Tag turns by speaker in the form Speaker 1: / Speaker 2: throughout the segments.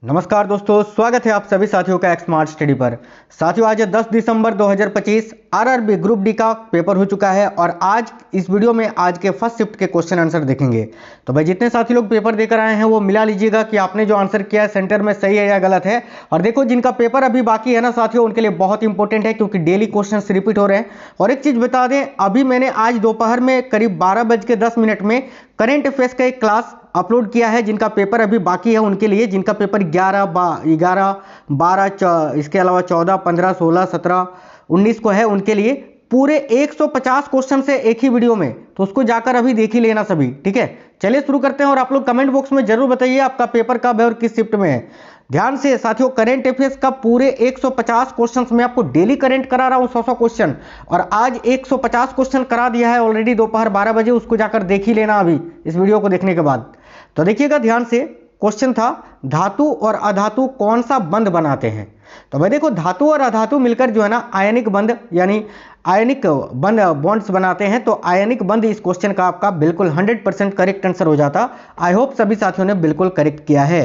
Speaker 1: नमस्कार दोस्तों, स्वागत है आप सभी साथियों का स्मार्ट स्टडी पर। साथियों, आज है 10 दिसंबर 2025। आरआरबी ग्रुप डी का पेपर हो चुका है और आज इस वीडियो में आज के फर्स्ट शिफ्ट के क्वेश्चन आंसर देखेंगे। तो भाई जितने साथी लोग पेपर देकर आए हैं वो मिला लीजिएगा कि आपने जो आंसर किया है सेंटर में सही है या गलत है। और देखो, जिनका पेपर अभी बाकी है ना साथियों, उनके लिए बहुत इंपॉर्टेंट है क्योंकि डेली क्वेश्चन रिपीट हो रहे हैं। और एक चीज बता दें, अभी मैंने आज दोपहर में करीब 12:10 में करेंट अफेयर्स का एक क्लास अपलोड किया है। जिनका पेपर अभी बाकी है उनके लिए, जिनका पेपर 11, 12, इसके अलावा 14, 15, 16, 17, 19 को है, उनके लिए पूरे 150 क्वेश्चन से एक ही वीडियो में, तो उसको जाकर अभी देख ही लेना सभी। ठीक है, चलिए शुरू करते हैं। और आप लोग कमेंट बॉक्स में जरूर बताइए आपका पेपर कब है और किस शिफ्ट में है। ध्यान से साथियों, करेंट अफेयर्स का पूरे 150 क्वेश्चंस में आपको डेली करेंट करा रहा हूं, 100 क्वेश्चन। और आज 150 क्वेश्चन करा दिया है ऑलरेडी दोपहर 12 बजे, उसको जाकर देख ही लेना अभी इस वीडियो को देखने के बाद। तो देखिएगा ध्यान से, क्वेश्चन था धातु और अधातु कौन सा बंध बनाते हैं। तो भाई देखो, धातु और अधातु मिलकर जो है ना आयनिक बंध यानी आयनिक बंध बॉन्ड्स बनाते हैं। तो आयनिक बंध इस क्वेश्चन का आपका बिल्कुल 100% करेक्ट आंसर हो जाता। आई होप सभी साथियों ने बिल्कुल करेक्ट किया है।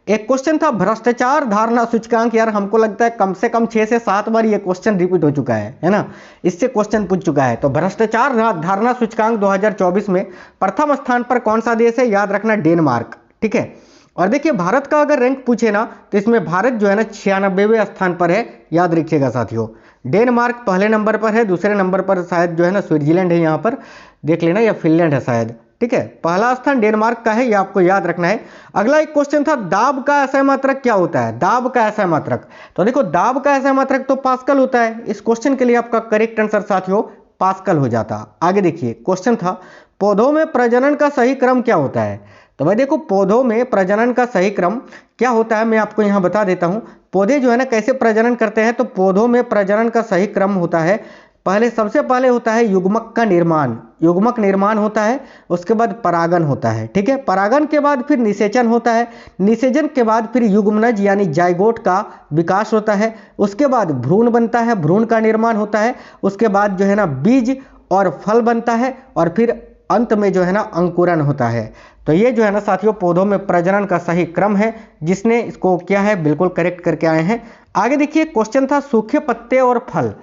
Speaker 1: एक क्वेश्चन था भ्रष्टाचार धारणा सूचकांक। यार हमको लगता है कम से कम 6 से 7 बार ये क्वेश्चन रिपीट हो चुका है ना, इससे क्वेश्चन पूछ चुका है। तो भ्रष्टाचार धारणा सूचकांक 2024 में प्रथम स्थान पर कौन सा देश है? याद रखना, डेनमार्क। ठीक है, और देखिए भारत का अगर रैंक पूछे ना तो इसमें भारत जो है ना 96वें स्थान पर है। याद रखिएगा साथियों, डेनमार्क पहले नंबर पर है, दूसरे नंबर पर शायद जो है ना स्विट्जरलैंड है, यहाँ पर देख लेना, या फिनलैंड है शायद। ठीक है, पहला स्थान डेनमार्क का है, ये आपको याद रखना है। अगला एक क्वेश्चन था, दाब का असह मात्रक क्या होता है? दाब का असह मात्रक, तो देखो दाब का असह मात्रक तो पास्कल होता है। इस क्वेश्चन के लिए आपका करेक्ट आंसर साथियों पास्कल हो जाता। आगे देखिए, क्वेश्चन था पौधों में प्रजनन का सही क्रम क्या होता है? तो भाई देखो, पौधों में प्रजनन का सही क्रम क्या होता है मैं आपको यहां बता देता हूं। पौधे जो है ना कैसे प्रजनन करते हैं, तो पौधों में प्रजनन का सही क्रम होता है, सबसे पहले होता है युग्मक का निर्माण, युग्मक निर्माण होता है, उसके बाद परागन होता है। ठीक है, परागन के बाद फिर निषेचन होता है, निषेचन के बाद फिर युग्मनज यानी जाइगोट का विकास होता है, उसके बाद भ्रूण बनता है, भ्रूण का निर्माण होता है, उसके बाद जो है ना बीज और फल बनता है, और फिर अंत में जो है ना अंकुरन होता है। तो ये जो है ना साथियों पौधों में प्रजनन का सही क्रम है। जिसने इसको किया है बिल्कुल करेक्ट करके आए हैं। आगे देखिए, क्वेश्चन था सूखे पत्ते और फल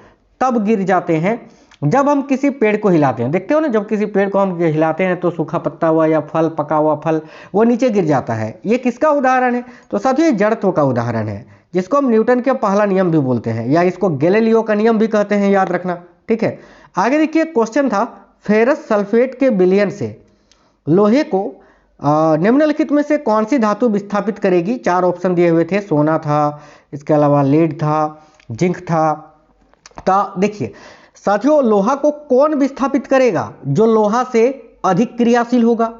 Speaker 1: तब गिर जाते हैं जब हम किसी पेड़ को हिलाते हैं। देखते हो ना, जब किसी पेड़ को हम हिलाते हैं तो सूखा पत्ता हुआ या फल, पका हुआ फल, वो नीचे गिर जाता है। ये किसका उदाहरण है? तो साथियों ये जड़त्व का उदाहरण है, जिसको हम न्यूटन के पहला नियम भी बोलते हैं, या इसको गैलीलियो का नियम भी कहते हैं, याद रखना। ठीक है, आगे देखिए, क्वेश्चन था फेरस सल्फेट के विलयन से लोहे को निम्नलिखित में से कौन सी धातु विस्थापित करेगी? 4 ऑप्शन दिए हुए थे, सोना था, इसके अलावा लेड था, जिंक था। तो देखिए साथियों, लोहा को कौन विस्थापित करेगा? जो लोहा से अधिक क्रियाशील होगा।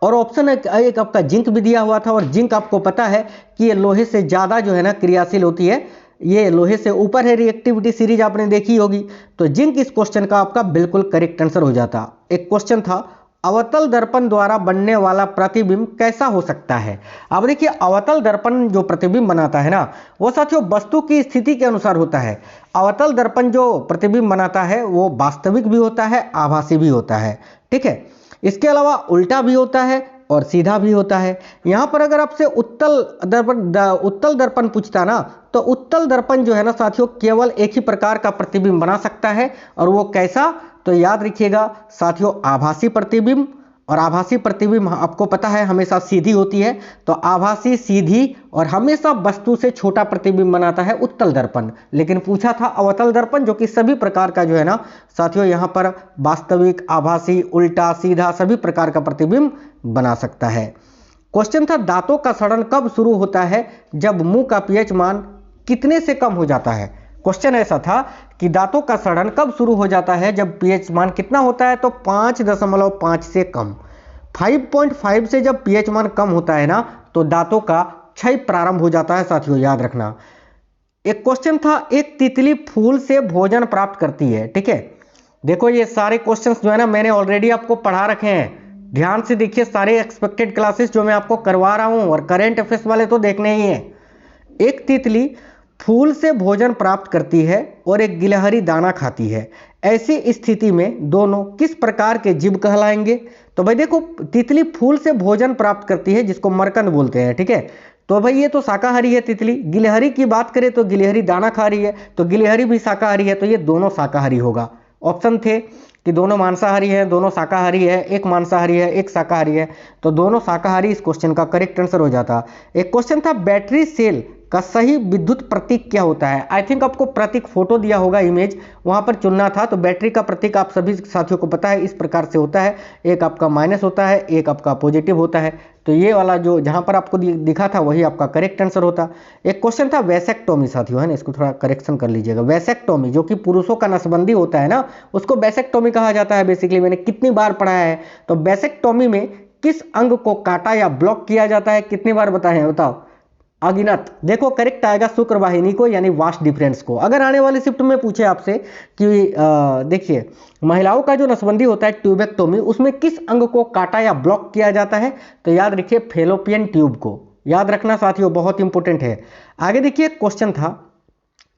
Speaker 1: और ऑप्शन एक आपका जिंक भी दिया हुआ था, और जिंक आपको पता है कि ये लोहे से ज़्यादा जो है ना क्रियाशील होती है, ये लोहे से ऊपर है, रिएक्टिविटी सीरीज आपने देखी होगी। तो जिंक इस क्वेश्चन का आपका बिल्कुल करेक्ट आंसर हो जाता। एक क्वेश्चन था अवतल दर्पण द्वारा बनने वाला प्रतिबिंब कैसा हो सकता है? अब देखिए, अवतल दर्पण जो प्रतिबिंब बनाता है ना, वो साथियों वस्तु की स्थिति के अनुसार होता है। अवतल दर्पण जो प्रतिबिंब बनाता है वो वास्तविक भी होता है, आभासी भी होता है। ठीक है, इसके अलावा उल्टा भी होता है और सीधा भी होता है। यहाँ पर अगर आपसे उत्तल दर्पण पूछता ना, तो उत्तल दर्पण जो है ना साथियों केवल एक ही प्रकार का प्रतिबिंब बना सकता है, और वो कैसा? तो याद रखिएगा साथियों, आभासी प्रतिबिंब। और आभासी प्रतिबिंब आपको पता है हमेशा सीधी होती है, तो आभासी, सीधी और हमेशा वस्तु से छोटा प्रतिबिंब बनाता है उत्तल दर्पण। लेकिन पूछा था अवतल दर्पण, जो कि सभी प्रकार का जो है ना साथियों यहाँ पर वास्तविक, आभासी, उल्टा, सीधा सभी प्रकार का प्रतिबिंब बना सकता है। क्वेश्चन था दांतों का सड़न कब शुरू होता है? जब मुंह का पीएच मान कितने से कम हो जाता है? क्वेश्चन ऐसा था कि दांतों का सड़न कब शुरू हो जाता है? जब पीएच मान कितना होता है? तो 5.5 से कम। 5.5 से जब पीएच मान कम होता है ना, तो दांतों का क्षय प्रारंभ हो जाता है साथियों, याद रखना। एक क्वेश्चन था एक तितली फूल से भोजन प्राप्त करती है। ठीक है, देखो ये सारे क्वेश्चंस जो है ना मैंने ऑलरेडी आपको पढ़ा रखे हैं। ध्यान से देखिए, सारे एक्सपेक्टेड क्लासेस जो मैं आपको करवा रहा हूं, और करेंट अफेयर्स वाले तो देखने ही हैं। एक तितली फूल से भोजन प्राप्त करती है और एक गिलहरी दाना खाती है। ऐसी स्थिति में दोनों किस प्रकार के जीव कहलाएंगे? तो भाई देखो, तितली फूल से भोजन प्राप्त करती है, जिसको मरकंद बोलते हैं। ठीक है, तो भाई ये तो शाकाहारी है तितली। गिलहरी की बात करें तो गिलहरी दाना खा रही है, तो गिलहरी भी शाकाहारी है, तो ये दोनों शाकाहारी होगा। ऑप्शन थे कि दोनों मांसाहारी है, दोनों शाकाहारी है, एक मांसाहारी है, एक शाकाहारी है, तो दोनों शाकाहारी इस क्वेश्चन का करेक्ट आंसर हो जाता। एक क्वेश्चन था बैटरी सेल का सही विद्युत प्रतीक क्या होता है। आई थिंक आपको प्रतीक फोटो दिया होगा, इमेज वहां पर चुनना था। तो बैटरी का प्रतीक आप सभी साथियों को पता है इस प्रकार से होता है, एक आपका माइनस होता है, एक आपका पॉजिटिव होता है। तो ये वाला जो जहां पर आपको दिखा था वही आपका करेक्ट आंसर होता। एक क्वेश्चन था वैसेक्टोमी साथियों, है ना, इसको थोड़ा करेक्शन कर लीजिएगा। वैसेक्टोमी जो कि पुरुषों का नसबंदी होता है ना, उसको वैसेक्टोमी कहा जाता है। बेसिकली मैंने कितनी बार पढ़ा है। तो वैसेक्टोमी में किस अंग को काटा या ब्लॉक किया जाता है, कितनी बार बताए हैं बताओ? अगिनत। देखो करेक्ट आएगा शुक्र वाहिनी को, यानी वास्ट डिफरेंस को। अगर आने वाली शिफ्ट में पूछे आपसे कि देखिए महिलाओं का जो नसबंदी होता है ट्यूबेक्टोमी, उसमें किस अंग को काटा या ब्लॉक किया जाता है, तो याद रखिए फेलोपियन ट्यूब को। याद रखना साथियों, बहुत इंपॉर्टेंट है। आगे देखिए क्वेश्चन था,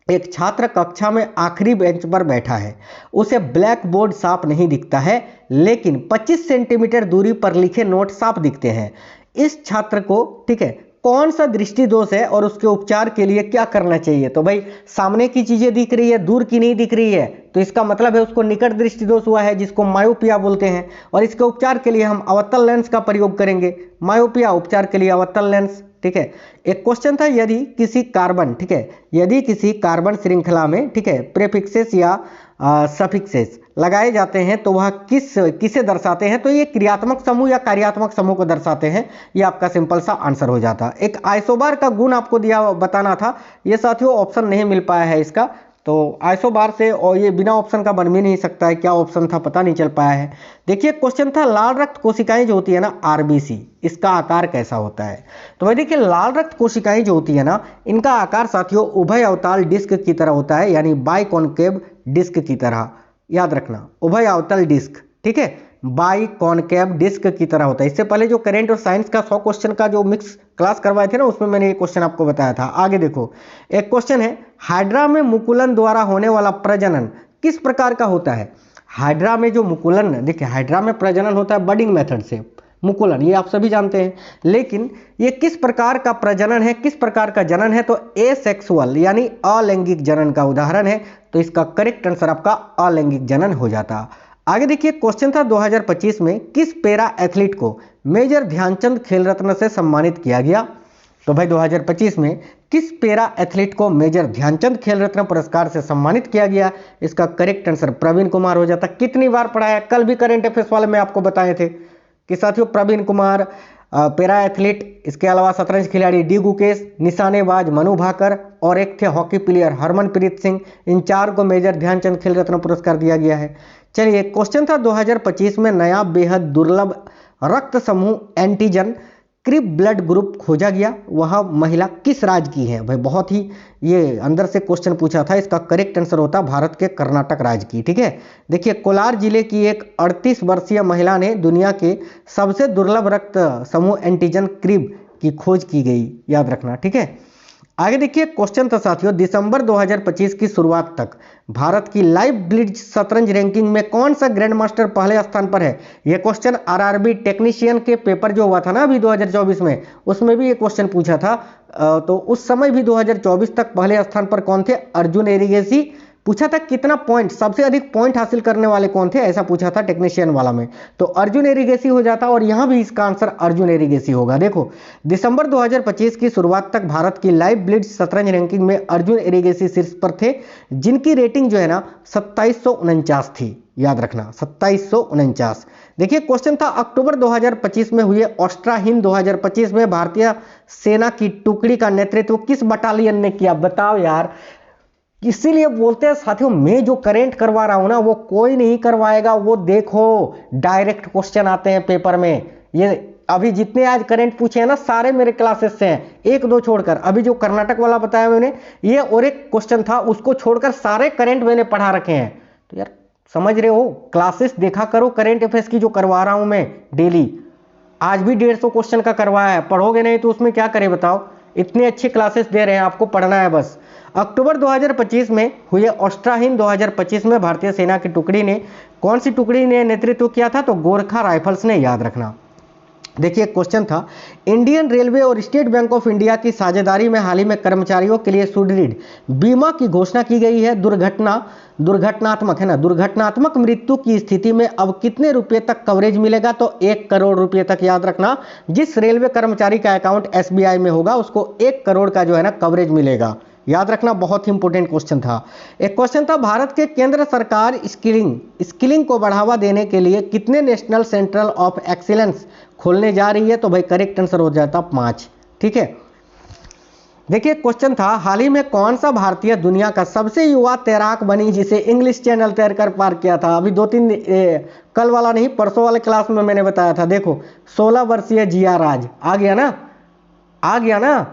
Speaker 1: एक छात्र कक्षा में आखिरी बेंच पर बैठा है, उसे ब्लैक बोर्ड साफ नहीं दिखता है, लेकिन 25 सेंटीमीटर दूरी पर लिखे नोट साफ दिखते हैं। इस छात्र को, ठीक है, कौन सा दृष्टि दोष है और उसके उपचार के लिए क्या करना चाहिए? तो भाई सामने की चीजें दिख रही है, दूर की नहीं दिख रही है, तो इसका मतलब है उसको निकट दृष्टि दोष हुआ है, जिसको मायोपिया बोलते हैं। और इसके उपचार के लिए हम अवतल लेंस का प्रयोग करेंगे। मायोपिया उपचार के लिए अवतल लेंस, ठीक है। एक क्वेश्चन था, यदि किसी कार्बन, ठीक है, यदि किसी कार्बन श्रृंखला में, ठीक है, प्रेफिक्सेस या सफिक्सेस लगाए जाते हैं तो वह किसे दर्शाते हैं? तो ये क्रियात्मक समूह या कार्यात्मक समूह को दर्शाते हैं। ये आपका सिंपल सा आंसर हो जाता। एक आइसोबार का गुण आपको दिया बताना था, ये साथियों ऑप्शन नहीं मिल पाया है इसका। तो आइसोबार से, और ये बिना ऑप्शन का बन भी नहीं सकता है, क्या ऑप्शन था पता नहीं चल पाया है। देखिए क्वेश्चन था लाल रक्त कोशिकाएं जो होती है ना, आरबीसी, इसका आकार कैसा होता है? तो भाई देखिए लाल रक्त कोशिकाएं जो होती है ना, इनका आकार साथियों उभय अवतल डिस्क की तरह होता है, यानी बाइकॉनकेव डिस्क की तरह। याद रखना, उभय अवतल डिस्क, ठीक है, बाइकॉनकेव डिस्क की तरह होता है। इससे पहले जो करेंट और साइंस का 100 क्वेश्चन का जो मिक्स क्लास करवाए थे ना, उसमें मैंने ये क्वेश्चन आपको बताया था। आगे देखो एक क्वेश्चन है, हाइड्रा में मुकुलन द्वारा होने वाला प्रजनन किस प्रकार का होता है? हाइड्रा में जो मुकुलन, देखिए हाइड्रा में प्रजनन होता है बडिंग मेथड से, मुकुलन ये आप सभी जानते हैं, लेकिन ये किस प्रकार का प्रजनन है, किस प्रकार का जनन है? तो एसेक्सुअल यानी अलैंगिक जनन का उदाहरण है। तो इसका करेक्ट आंसर आपका अलैंगिक जनन हो जाता। आगे देखिए क्वेश्चन था 2025 में किस पैरा एथलीट को मेजर ध्यानचंद खेल रत्न से सम्मानित किया गया? तो भाई 2025 में किस पैरा एथलीट को मेजर ध्यानचंद खेल रत्न पुरस्कार से सम्मानित किया गया? इसका करेक्ट आंसर प्रवीण कुमार हो जाता। कितनी बार पढ़ा है, कल भी करंट अफेयर्स वाले में आपको बताए थे कि साथियों प्रवीण कुमार पैरा एथलीट, इसके अलावा शतरंज खिलाड़ी डी गुकेश, निशानेबाज मनु भाकर और एक थे हॉकी प्लेयर हरमनप्रीत सिंह, इन चार को मेजर ध्यानचंद खेल रत्न पुरस्कार दिया गया है। चलिए क्वेश्चन था 2025 में नया बेहद दुर्लभ रक्त समूह एंटीजन क्रिब ब्लड ग्रुप खोजा गया, वह महिला किस राज्य की है? भाई बहुत ही ये अंदर से क्वेश्चन पूछा था, इसका करेक्ट आंसर होता भारत के कर्नाटक राज्य की, ठीक है। देखिए कोलार जिले की एक 38 वर्षीय महिला ने दुनिया के सबसे दुर्लभ रक्त समूह एंटीजन क्रिब की खोज की गई, याद रखना, ठीक है। आगे देखिए क्वेश्चन था साथियों, दिसंबर 2025 की शुरुआत तक भारत की लाइव ब्लिट्ज शतरंज रैंकिंग में कौन सा ग्रैंड मास्टर पहले स्थान पर है? यह क्वेश्चन आरआरबी टेक्नीशियन के पेपर जो हुआ था ना अभी 2024 में, उसमें भी ये क्वेश्चन पूछा था। तो उस समय भी 2024 तक पहले स्थान पर कौन थे? अर्जुन एरिगेसी। पूछा था कितना पॉइंट, सबसे अधिक पॉइंट हासिल करने वाले कौन थे, ऐसा पूछा था टेक्नीशियन वाला में, तो अर्जुन एरिगेसी हो जाता। और यहां भी इसका आंसर अर्जुन एरिगेसी होगा। देखो दिसंबर 2025 की शुरुआत तक भारत की लाइव ब्लिट्ज शतरंज रैंकिंग में अर्जुन एरिगेसी शीर्ष पर थे, जिनकी रेटिंग जो है ना 2749 थी, याद रखना 2749। देखिए क्वेश्चन था अक्टूबर 2025 में हुए ऑस्ट्रा हिंद 2025 में भारतीय सेना की टुकड़ी का नेतृत्व किस बटालियन ने किया? बताओ यार, इसीलिए बोलते हैं साथियों मैं जो करेंट करवा रहा हूं ना वो कोई नहीं करवाएगा, वो देखो डायरेक्ट क्वेश्चन आते हैं पेपर में। ये अभी जितने आज करंट पूछे हैं ना सारे मेरे क्लासेस से हैं, एक दो छोड़कर। अभी जो कर्नाटक वाला बताया मैंने ये और एक क्वेश्चन था, उसको छोड़कर सारे करंट मैंने पढ़ा रखे हैं। तो यार समझ रहे हो, क्लासेस देखा करो करंट अफेयर्स की जो करवा रहा हूं मैं डेली। आज भी 150 क्वेश्चन का करवाया है, पढ़ोगे नहीं तो उसमें क्या करें बताओ, इतने अच्छे क्लासेस दे रहे हैं, आपको पढ़ना है बस। अक्टूबर 2025 में हुए ऑस्ट्रा हिंद 2025 में भारतीय सेना की टुकड़ी ने, कौन सी टुकड़ी ने नेतृत्व किया था? तो गोरखा राइफल्स ने, याद रखना। देखिए क्वेश्चन था, इंडियन रेलवे और स्टेट बैंक ऑफ इंडिया की साझेदारी में हाल ही में कर्मचारियों के लिए सुदृढ़ बीमा की घोषणा की गई है। दुर्घटनात्मक है ना, दुर्घटनात्मक मृत्यु की स्थिति में अब कितने रुपए तक कवरेज मिलेगा? तो 1 करोड़ रुपए तक। याद रखना, जिस रेलवे कर्मचारी का अकाउंट SBI में होगा उसको 1 करोड़ का जो है ना कवरेज मिलेगा। याद रखना, बहुत ही इंपॉर्टेंट क्वेश्चन था। एक क्वेश्चन था, भारत के केंद्र सरकार स्किलिंग को बढ़ावा देने के लिए कितने नेशनल सेंटर ऑफ एक्सीलेंस खोलने जा रही है? तो भाई करेक्ट आंसर हो जाता 5। ठीक है, देखिए क्वेश्चन था, हाल ही में कौन सा भारतीय दुनिया का सबसे युवा तैराक बनी जिसे इंग्लिश चैनल तैरकर पार किया था? अभी 2-3 कल वाला नहीं, परसों वाले क्लास में मैंने बताया था। देखो 16 वर्षीय जिया राज। आ गया ना, आ गया ना,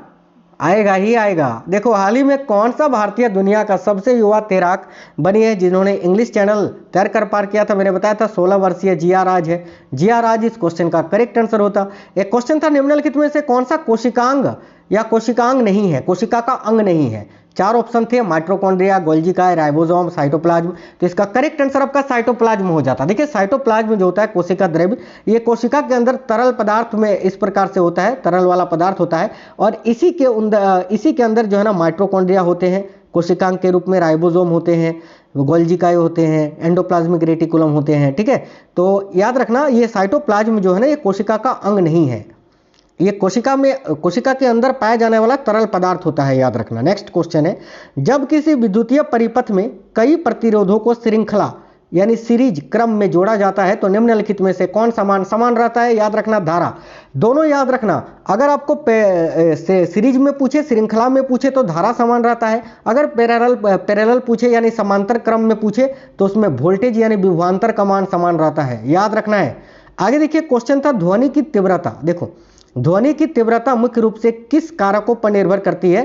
Speaker 1: आएगा ही आएगा। देखो हाल ही में कौन सा भारतीय दुनिया का सबसे युवा तैराक बनी है जिन्होंने इंग्लिश चैनल तैरकर पार किया था? मैंने बताया था 16 वर्षीय जिया राज है। जिया राज इस क्वेश्चन का करेक्ट आंसर होता। एक क्वेश्चन था, निम्नलिखित में से कौन सा कोशिकांग या कोशिकांग नहीं है, कोशिका का अंग नहीं है? 4 ऑप्शन थे, माइटोकॉन्ड्रिया, गोल्जी काय, राइबोसोम, साइटोप्लाज्म। तो इसका करेक्ट आंसर आपका साइटोप्लाज्म हो जाता। देखिए साइटोप्लाज्म जो होता है कोशिका द्रव्य, ये कोशिका के अंदर तरल पदार्थ में इस प्रकार से होता है, तरल वाला पदार्थ होता है, और इसी के अंदर जो है ना माइटोकॉन्ड्रिया होते हैं कोशिकांग के रूप में, राइबोसोम होते हैं, गोल्जी काय होते हैं, एंडोप्लाज्मिक रेटिकुलम होते हैं। ठीक है, तो याद रखना ये साइटोप्लाज्म जो है ना ये कोशिका का अंग नहीं है, ये कोशिका के अंदर पाया जाने वाला तरल पदार्थ होता है। याद रखना। नेक्स्ट क्वेश्चन है, जब किसी विद्युतीय परिपथ में कई प्रतिरोधों को श्रृंखला यानी सीरीज क्रम में जोड़ा जाता है तो निम्नलिखित में से कौन समान रहता है? याद रखना, धारा। दोनों याद रखना, अगर आपको सीरीज में पूछे, श्रृंखला में पूछे तो धारा समान रहता है। अगर पैरेलल पूछे यानी समांतर क्रम में पूछे तो उसमें वोल्टेज यानी विभवांतर का मान समान रहता है। याद रखना है। आगे देखिए क्वेश्चन था, ध्वनि की तीव्रता। देखो ध्वनि की तीव्रता मुख्य रूप से किस कारकों पर निर्भर करती है?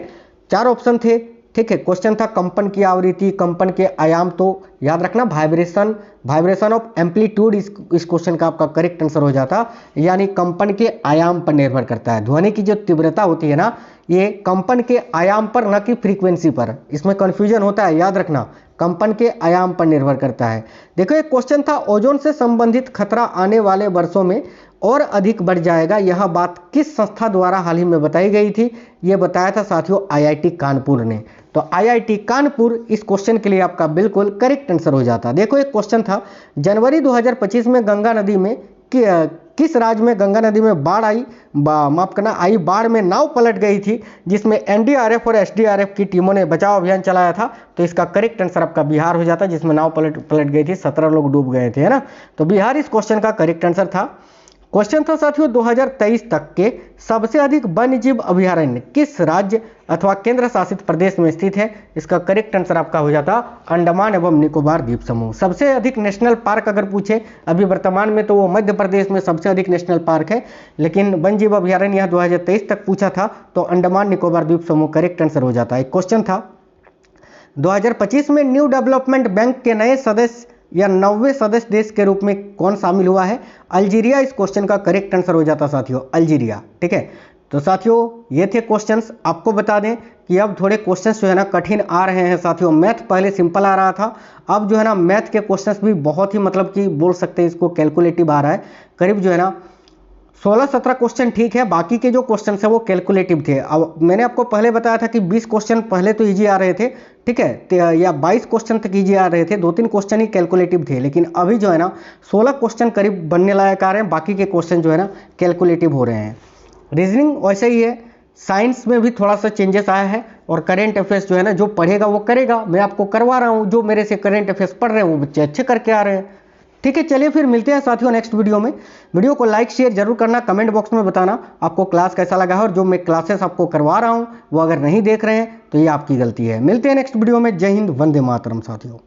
Speaker 1: 4 ऑप्शन थे। ठीक है, क्वेश्चन था कंपन की आवृत्ति, कंपन के आयाम। तो याद रखना वाइब्रेशन ऑफ एम्पलीट्यूड इस क्वेश्चन का आपका करेक्ट आंसर हो जाता, यानी कंपन के आयाम पर निर्भर करता है। ध्वनि की जो तीव्रता होती है ना ये कंपन के आयाम पर, न कि फ्रीक्वेंसी पर। इसमें कंफ्यूजन होता है, याद रखना, कंपन के आयाम पर निर्भर करता है। देखो एक क्वेश्चन था, ओजोन से संबंधित खतरा आने वाले वर्षों में और अधिक बढ़ जाएगा, यह बात किस संस्था द्वारा हाल ही में बताई गई थी? यह बताया था साथियों IIT कानपुर ने। तो IIT कानपुर इस क्वेश्चन के लिए आपका बिल्कुल करेक्ट आंसर हो जाता। देखो एक क्वेश्चन था, जनवरी 2025 में गंगा नदी में किस राज्य में गंगा नदी में बाढ़ आई, बाढ़ में नाव पलट गई थी, जिसमें NDRF और SDRF की टीमों ने बचाव अभियान चलाया था? तो इसका करेक्ट आंसर आपका बिहार हो जाता, जिसमें नाव पलट गई थी, 17 लोग डूब गए थे, है ना। तो बिहार इस क्वेश्चन का करेक्ट आंसर था। क्वेश्चन था साथियों, 2023 तक के सबसे अधिक वन्यजीव अभयारण्य किस राज्य अथवा केंद्र शासित प्रदेश में स्थित है? इसका करेक्ट आंसर आपका हो जाता अंडमान एवं निकोबार द्वीप समूह। सबसे अधिक नेशनल पार्क अगर पूछे अभी वर्तमान में तो वो मध्य प्रदेश में सबसे अधिक नेशनल पार्क है, लेकिन वन्यजीव अभयारण्य यहाँ 2023 तक पूछा था तो अंडमान निकोबार द्वीप समूह करेक्ट आंसर हो जाता है। एक क्वेश्चन था, 2025 में न्यू डेवलपमेंट बैंक के नए सदस्य या 90वें सदस्य देश के रूप में कौन शामिल हुआ है? अल्जीरिया इस क्वेश्चन का करेक्ट आंसर हो जाता साथियों, अल्जीरिया। ठीक है, तो साथियों ये थे क्वेश्चंस। आपको बता दें कि अब थोड़े क्वेश्चंस जो है ना कठिन आ रहे हैं साथियों। मैथ पहले सिंपल आ रहा था, अब जो है ना मैथ के क्वेश्चंस भी बहुत ही मतलब कि बोल सकते हैं इसको कैलकुलेटिव आ रहा है। करीब जो है ना 16-17 क्वेश्चन ठीक है, बाकी के जो क्वेश्चन है वो कैलकुलेटिव थे। अब मैंने आपको पहले बताया था कि 20 क्वेश्चन पहले तो इजी आ रहे थे, ठीक है, या 22 क्वेश्चन तक इजी आ रहे थे, 2-3 क्वेश्चन ही कैलकुलेटिव थे, लेकिन अभी जो है ना 16 क्वेश्चन करीब बनने लायक आ रहे हैं, बाकी के क्वेश्चन जो है ना कैलकुलेटिव हो रहे हैं। रीजनिंग वैसे ही है, साइंस में भी थोड़ा सा चेंजेस आया है, और करेंट अफेयर्स जो है ना जो पढ़ेगा वो करेगा, मैं आपको करवा रहा हूँ, जो मेरे से करेंट अफेयर्स पढ़ रहे हैं वो बच्चे अच्छे करके आ रहे हैं। ठीक है, चलिए फिर मिलते हैं साथियों नेक्स्ट वीडियो में। वीडियो को लाइक शेयर जरूर करना, कमेंट बॉक्स में बताना आपको क्लास कैसा लगा है, और जो मैं क्लासेस आपको करवा रहा हूँ वो अगर नहीं देख रहे हैं तो ये आपकी गलती है। मिलते हैं नेक्स्ट वीडियो में। जय हिंद, वंदे मातरम साथियों।